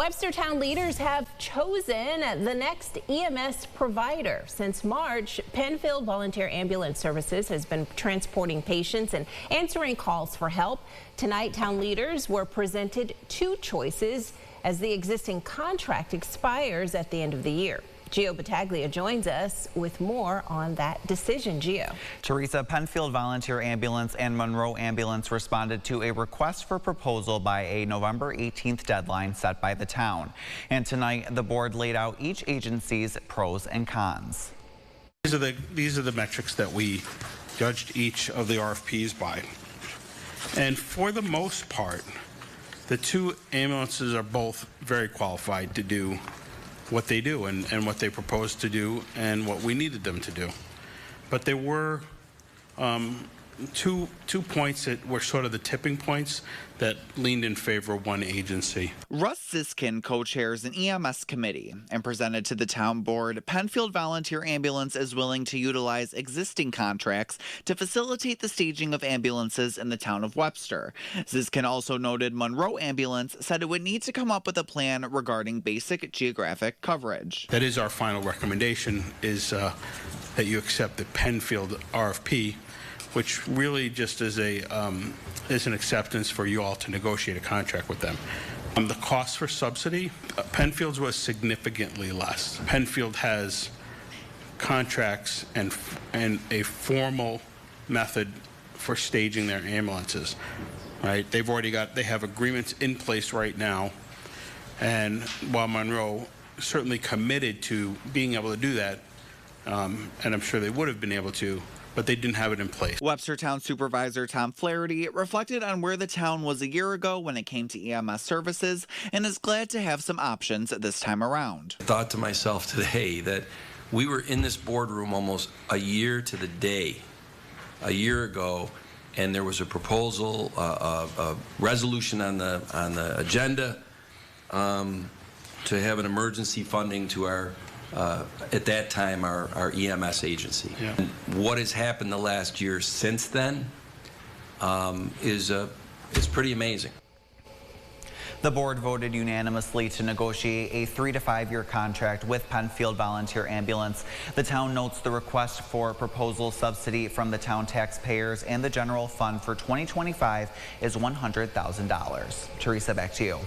Webster town leaders have chosen the next EMS provider. Since March, Penfield Volunteer Ambulance Services has been transporting patients and answering calls for help. Tonight, town leaders were presented two choices as the existing contract expires at the end of the year. Gio Battaglia joins us with more on that decision. Gio. Teresa, Penfield Volunteer Ambulance and Monroe Ambulance responded to a request for proposal by a November 18th deadline set by the town. And tonight, the board laid out each agency's pros and cons. These are the metrics that we judged each of the RFPs by. And for the most part, the two ambulances are both very qualified to do what they do and what they proposed to do and what we needed them to do. But there were two points that were sort of the tipping points that leaned in favor of one agency. Russ Siskin co-chairs an EMS committee and presented to the town board. Penfield Volunteer Ambulance is willing to utilize existing contracts to facilitate the staging of ambulances in the town of Webster. Siskin also noted Monroe Ambulance said it would need to come up with a plan regarding basic geographic coverage. That is our final recommendation, is that you accept the Penfield RFP, which really just is an acceptance for you all to negotiate a contract with them. The cost for subsidy, Penfield's was significantly less. Penfield has contracts and a formal method for staging their ambulances, right? They have agreements in place right now, and while Monroe certainly committed to being able to do that, and I'm sure they would have been able to, but they didn't have it in place. Webster Town Supervisor Tom Flaherty reflected on where the town was a year ago when it came to EMS services and is glad to have some options this time around. I thought to myself today that we were in this boardroom almost a year to the day, a year ago, and there was a proposal, a resolution on the agenda to have an emergency funding to our at that time, our EMS agency. Yeah. And what has happened the last year since then is pretty amazing. The board voted unanimously to negotiate a 3- to 5-year contract with Penfield Volunteer Ambulance. The town notes the request for proposal subsidy from the town taxpayers and the general fund for 2025 is $100,000. Teresa, back to you.